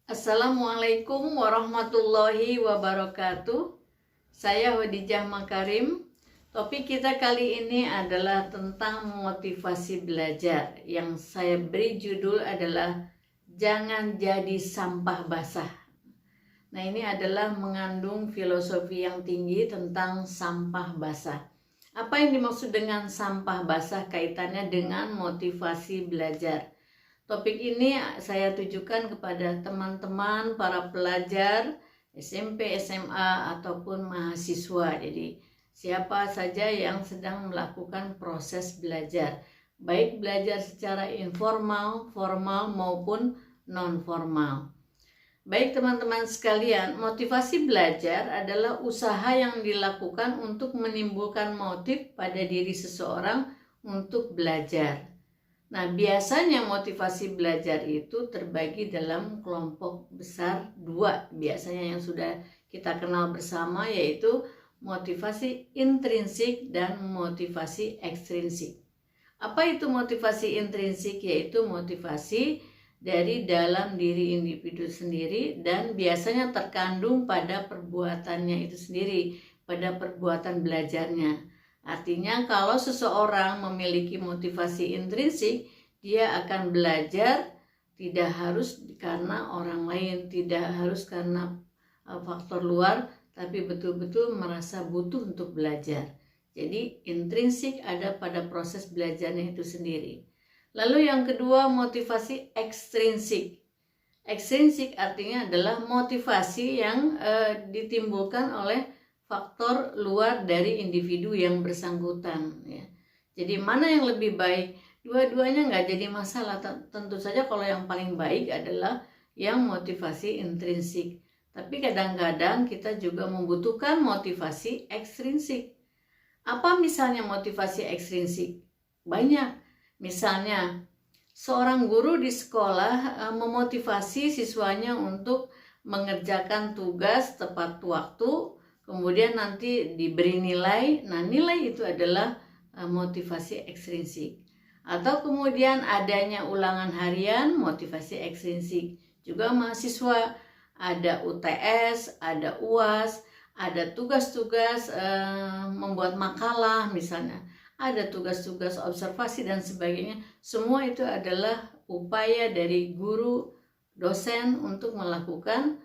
Assalamualaikum warahmatullahi wabarakatuh. Saya Khadijah Makarim. Topik kita kali ini adalah tentang motivasi belajar. Yang saya beri judul adalah Jangan Jadi Sampah Basah. Nah, ini adalah mengandung filosofi yang tinggi tentang sampah basah. Apa yang dimaksud dengan sampah basah kaitannya dengan motivasi belajar? Topik ini saya tujukan kepada teman-teman para pelajar SMP, SMA, ataupun mahasiswa. Jadi siapa saja yang sedang melakukan proses belajar, baik belajar secara informal, formal maupun non-formal. Baik teman-teman sekalian, motivasi belajar adalah usaha yang dilakukan untuk menimbulkan motif pada diri seseorang untuk belajar. Nah, biasanya motivasi belajar itu terbagi dalam kelompok besar dua, biasanya yang sudah kita kenal bersama, yaitu motivasi intrinsik dan motivasi ekstrinsik. Apa itu motivasi intrinsik? Yaitu motivasi dari dalam diri individu sendiri dan biasanya terkandung pada perbuatannya itu sendiri, pada perbuatan belajarnya. Artinya kalau seseorang memiliki motivasi intrinsik, dia akan belajar tidak harus karena orang lain, tidak harus karena faktor luar, tapi betul-betul merasa butuh untuk belajar. Jadi intrinsik ada pada proses belajarnya itu sendiri. Lalu yang kedua, motivasi ekstrinsik. Ekstrinsik artinya adalah motivasi yang ditimbulkan oleh faktor luar dari individu yang bersangkutan, ya. Jadi mana yang lebih baik? Dua-duanya nggak jadi masalah. Tentu saja kalau yang paling baik adalah yang motivasi intrinsik. Tapi kadang-kadang kita juga membutuhkan motivasi ekstrinsik. Apa misalnya motivasi ekstrinsik? Banyak. Misalnya seorang guru di sekolah memotivasi siswanya untuk mengerjakan tugas tepat waktu, kemudian nanti diberi nilai. Nah, nilai itu adalah motivasi ekstrinsik. Atau kemudian adanya ulangan harian, motivasi ekstrinsik. Juga mahasiswa ada UTS, ada UAS, ada tugas-tugas membuat makalah misalnya, ada tugas-tugas observasi dan sebagainya. Semua itu adalah upaya dari guru, dosen untuk melakukan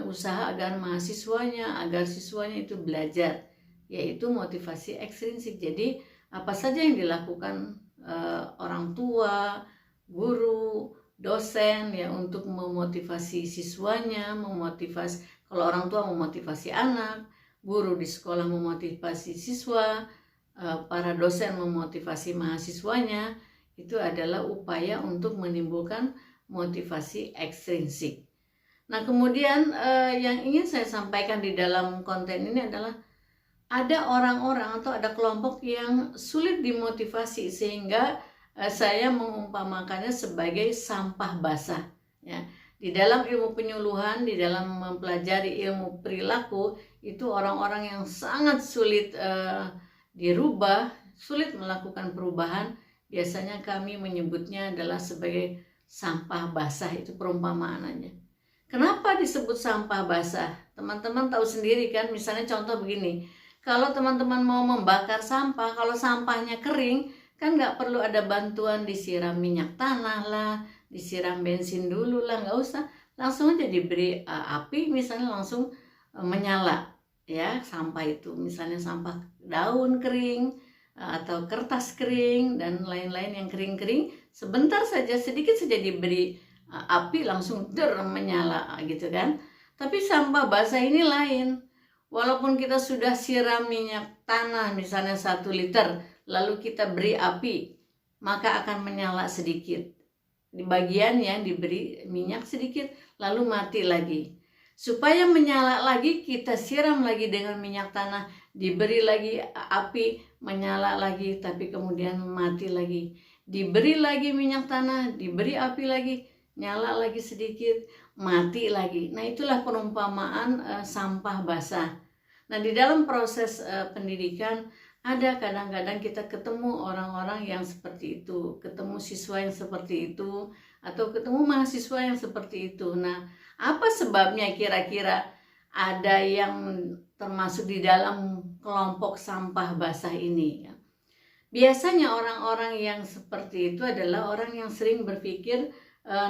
usaha agar agar siswanya itu belajar, yaitu motivasi ekstrinsik. Jadi apa saja yang dilakukan orang tua, guru, dosen ya untuk memotivasi siswanya, kalau orang tua memotivasi anak, guru di sekolah memotivasi siswa, para dosen memotivasi mahasiswanya, itu adalah upaya untuk menimbulkan motivasi ekstrinsik. Nah, kemudian yang ingin saya sampaikan di dalam konten ini adalah ada orang-orang atau ada kelompok yang sulit dimotivasi, sehingga saya mengumpamakannya sebagai sampah basah, ya. Di dalam ilmu penyuluhan, di dalam mempelajari ilmu perilaku, itu orang-orang yang sangat sulit dirubah, sulit melakukan perubahan. Biasanya kami menyebutnya adalah sebagai sampah basah. Itu perumpamaannya. Kenapa disebut sampah basah? Teman-teman tahu sendiri kan, misalnya contoh begini. Kalau teman-teman mau membakar sampah, kalau sampahnya kering, kan nggak perlu ada bantuan disiram minyak tanah lah, disiram bensin dulu lah, nggak usah. Langsung aja diberi api, misalnya langsung menyala, ya, sampah itu. Misalnya sampah daun kering, atau kertas kering, dan lain-lain yang kering-kering, sebentar saja, sedikit saja diberi api, langsung menyala, gitu kan. Tapi sampah basah ini lain. Walaupun kita sudah siram minyak tanah misalnya 1 liter, lalu kita beri api, maka akan menyala sedikit. Di bagian yang diberi minyak sedikit, lalu mati lagi. Supaya menyala lagi, kita siram lagi dengan minyak tanah, diberi lagi api, menyala lagi, tapi kemudian mati lagi. Diberi lagi minyak tanah, diberi api lagi, nyala lagi sedikit, mati lagi. Nah, itulah perumpamaan sampah basah. Nah, di dalam proses pendidikan ada kadang-kadang kita ketemu orang-orang yang seperti itu, ketemu siswa yang seperti itu, atau ketemu mahasiswa yang seperti itu. Nah, apa sebabnya kira-kira ada yang termasuk di dalam kelompok sampah basah ini? Biasanya orang-orang yang seperti itu adalah orang yang sering berpikir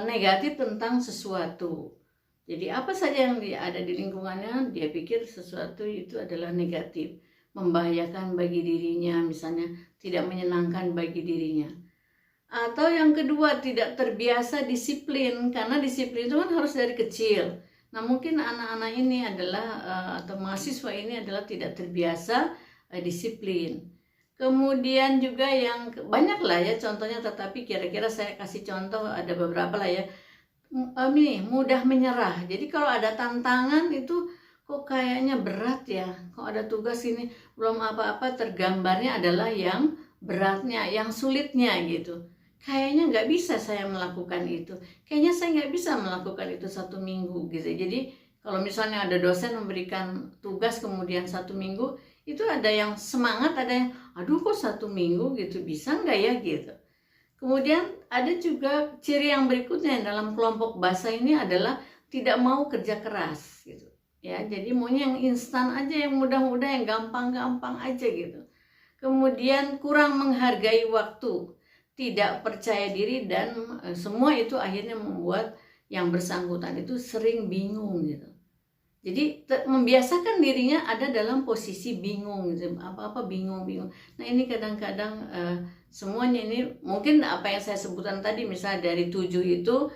negatif tentang sesuatu. Jadi apa saja yang ada di lingkungannya, dia pikir sesuatu itu adalah negatif, membahayakan bagi dirinya, misalnya tidak menyenangkan bagi dirinya. Atau yang kedua, tidak terbiasa disiplin, karena disiplin itu kan harus dari kecil. Nah, mungkin anak-anak ini adalah atau mahasiswa ini adalah tidak terbiasa disiplin. Kemudian juga yang banyak lah ya contohnya, tetapi kira-kira saya kasih contoh ada beberapa lah ya. Ini mudah menyerah. Jadi kalau ada tantangan itu kok kayaknya berat ya, kok ada tugas ini belum apa-apa, tergambarnya adalah yang beratnya, yang sulitnya gitu. Kayaknya nggak bisa saya melakukan itu, kayaknya saya nggak bisa melakukan itu 1 minggu gitu. Jadi kalau misalnya ada dosen memberikan tugas kemudian 1 minggu, itu ada yang semangat, ada yang aduh kok 1 minggu gitu, bisa nggak ya gitu. Kemudian ada juga ciri yang berikutnya dalam kelompok basah ini adalah tidak mau kerja keras gitu ya. Jadi maunya yang instan aja, yang mudah-mudah, yang gampang-gampang aja gitu. Kemudian kurang menghargai waktu, tidak percaya diri, dan semua itu akhirnya membuat yang bersangkutan itu sering bingung gitu. Jadi membiasakan dirinya ada dalam posisi bingung gitu, apa-apa bingung. Nah ini kadang-kadang semuanya ini mungkin apa yang saya sebutkan tadi, misalnya dari 7 itu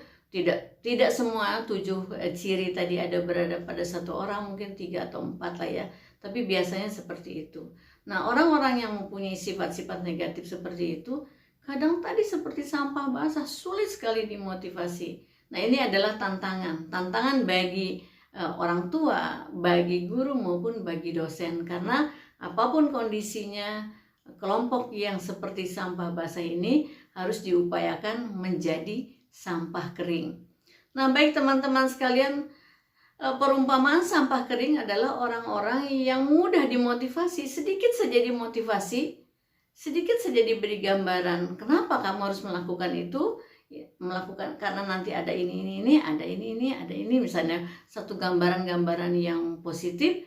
tidak semua 7 ciri tadi ada berada pada satu orang, mungkin 3 atau 4 lah ya, tapi biasanya seperti itu. Nah, orang-orang yang mempunyai sifat-sifat negatif seperti itu kadang tadi seperti sampah basah, sulit sekali dimotivasi. Nah, ini adalah tantangan bagi orang tua, bagi guru maupun bagi dosen, karena apapun kondisinya, kelompok yang seperti sampah basah ini harus diupayakan menjadi sampah kering. Nah, baik teman-teman sekalian, perumpamaan sampah kering adalah orang-orang yang mudah dimotivasi, sedikit saja dimotivasi, sedikit saja diberi gambaran kenapa kamu harus melakukan itu, melakukan karena nanti ada ini, ada ini, misalnya satu gambaran-gambaran yang positif,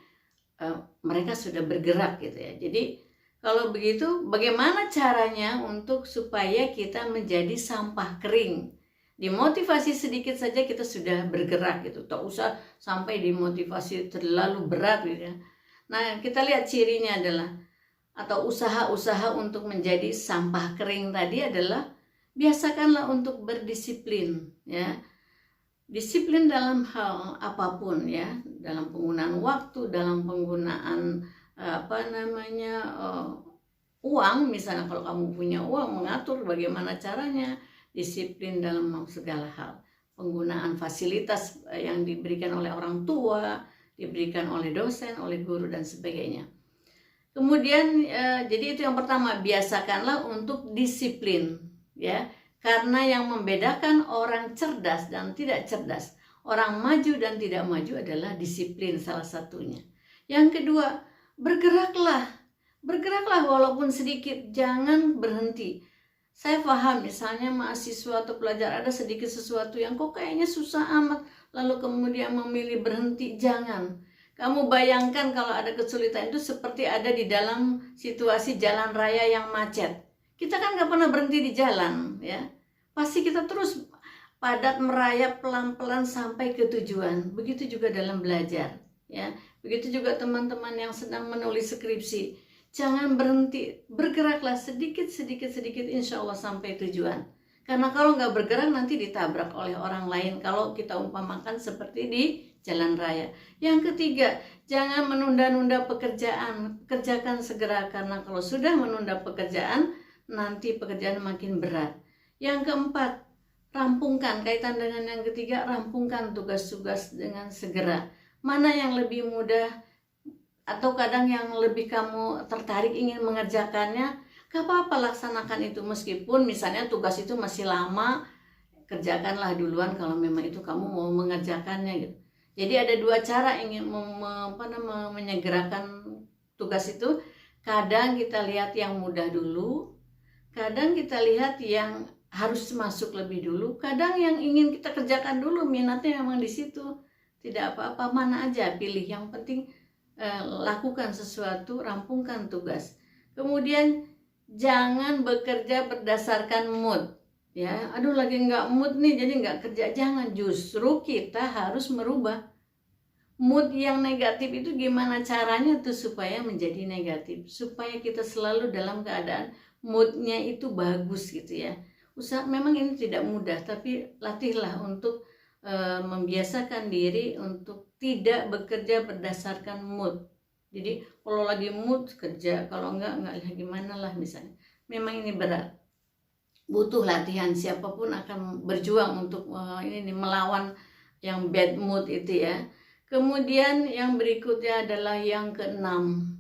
mereka sudah bergerak gitu ya. Jadi kalau begitu, bagaimana caranya untuk supaya kita menjadi sampah kering? Dimotivasi sedikit saja kita sudah bergerak gitu, tak usah sampai dimotivasi terlalu berat gitu ya. Nah, kita lihat cirinya adalah, atau usaha-usaha untuk menjadi sampah kering tadi adalah, biasakanlah untuk berdisiplin ya. Disiplin dalam hal apapun ya, dalam penggunaan waktu, dalam penggunaan uang, misalnya kalau kamu punya uang, mengatur bagaimana caranya, disiplin dalam segala hal. Penggunaan fasilitas yang diberikan oleh orang tua, diberikan oleh dosen, oleh guru dan sebagainya. Kemudian jadi itu yang pertama, biasakanlah untuk disiplin ya, karena yang membedakan orang cerdas dan tidak cerdas, orang maju dan tidak maju adalah disiplin salah satunya. Yang kedua, bergeraklah walaupun sedikit, jangan berhenti. Saya paham misalnya mahasiswa atau pelajar ada sedikit sesuatu yang kok kayaknya susah amat, lalu kemudian memilih berhenti. Jangan. Kamu bayangkan kalau ada kesulitan itu seperti ada di dalam situasi jalan raya yang macet. Kita kan nggak pernah berhenti di jalan ya. Pasti kita terus padat merayap pelan-pelan sampai ke tujuan. Begitu juga dalam belajar ya. Begitu juga teman-teman yang sedang menulis skripsi. Jangan berhenti, bergeraklah sedikit, insya Allah sampai tujuan. Karena kalau nggak bergerak nanti ditabrak oleh orang lain, kalau kita umpamakan seperti di jalan raya. Yang ketiga, jangan menunda-nunda pekerjaan, kerjakan segera, karena kalau sudah menunda pekerjaan, nanti pekerjaan makin berat. Yang keempat, rampungkan, kaitan dengan yang ketiga, rampungkan tugas-tugas dengan segera. Mana yang lebih mudah, atau kadang yang lebih kamu tertarik ingin mengerjakannya, gak apa-apa, laksanakan itu. Meskipun misalnya tugas itu masih lama, kerjakanlah duluan kalau memang itu kamu mau mengerjakannya gitu. Jadi ada 2 cara ingin menyegerakan tugas itu. Kadang kita lihat yang mudah dulu, kadang kita lihat yang harus masuk lebih dulu. Kadang yang ingin kita kerjakan dulu, minatnya memang di situ. Tidak apa-apa, mana aja pilih. Yang penting lakukan sesuatu, rampungkan tugas. Kemudian jangan bekerja berdasarkan mood. Ya, aduh lagi nggak mood nih, jadi nggak kerja. Jangan, justru kita harus merubah. Mood yang negatif itu gimana caranya tuh supaya menjadi negatif, supaya kita selalu dalam keadaan moodnya itu bagus gitu ya. Memang ini tidak mudah, tapi latihlah untuk membiasakan diri untuk tidak bekerja berdasarkan mood. Jadi kalau lagi mood kerja, kalau enggak gimana lah misalnya. Memang ini berat, butuh latihan. Siapapun akan berjuang untuk ini melawan yang bad mood itu ya. Kemudian yang berikutnya adalah yang keenam.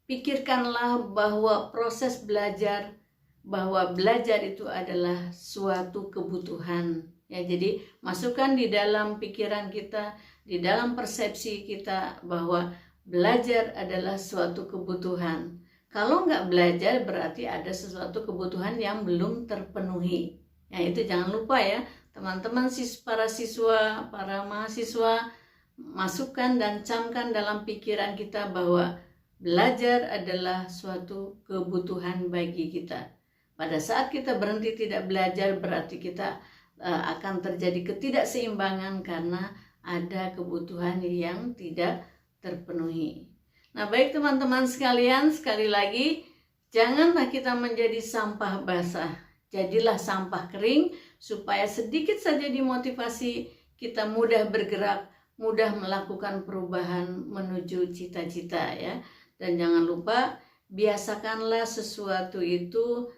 Pikirkanlah bahwa proses belajar, bahwa belajar itu adalah suatu kebutuhan. Ya, jadi masukkan di dalam pikiran kita, di dalam persepsi kita bahwa belajar adalah suatu kebutuhan. Kalau nggak belajar berarti ada sesuatu kebutuhan yang belum terpenuhi. Ya, itu jangan lupa ya. Teman-teman para siswa, para mahasiswa, masukkan dan camkan dalam pikiran kita bahwa belajar adalah suatu kebutuhan bagi kita. Pada saat kita berhenti tidak belajar berarti kita akan terjadi ketidakseimbangan karena ada kebutuhan yang tidak terpenuhi. Nah, baik teman-teman sekalian, sekali lagi janganlah kita menjadi sampah basah. Jadilah sampah kering supaya sedikit saja dimotivasi kita mudah bergerak, mudah melakukan perubahan menuju cita-cita ya. Dan jangan lupa biasakanlah sesuatu itu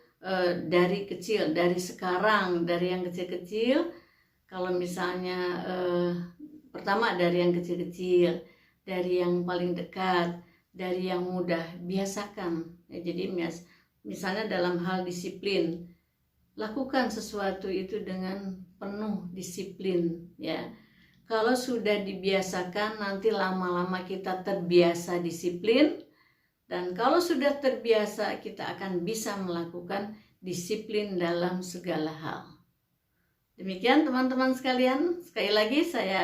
dari kecil, dari sekarang, dari yang kecil-kecil. Kalau misalnya pertama dari yang kecil-kecil, dari yang paling dekat, dari yang mudah, biasakan ya. Jadi misalnya dalam hal disiplin, lakukan sesuatu itu dengan penuh disiplin ya. Kalau sudah dibiasakan, nanti lama-lama kita terbiasa disiplin. Dan kalau sudah terbiasa, kita akan bisa melakukan disiplin dalam segala hal. Demikian teman-teman sekalian, sekali lagi saya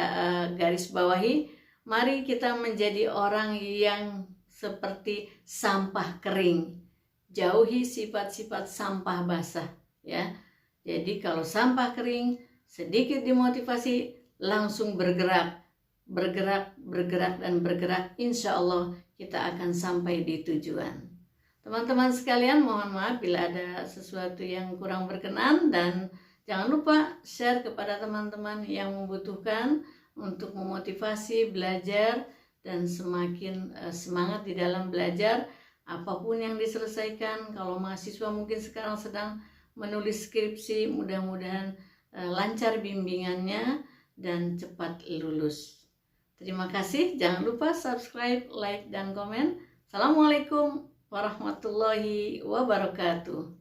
garis bawahi, mari kita menjadi orang yang seperti sampah kering. Jauhi sifat-sifat sampah basah ya. Jadi kalau sampah kering, sedikit dimotivasi, langsung bergerak, dan bergerak, insya Allah kita akan sampai di tujuan. Teman-teman sekalian, mohon maaf bila ada sesuatu yang kurang berkenan, dan jangan lupa share kepada teman-teman yang membutuhkan untuk memotivasi belajar dan semakin semangat di dalam belajar. Apapun yang diselesaikan, kalau mahasiswa mungkin sekarang sedang menulis skripsi, mudah-mudahan lancar bimbingannya dan cepat lulus. Terima kasih, jangan lupa subscribe, like, dan komen. Assalamualaikum warahmatullahi wabarakatuh.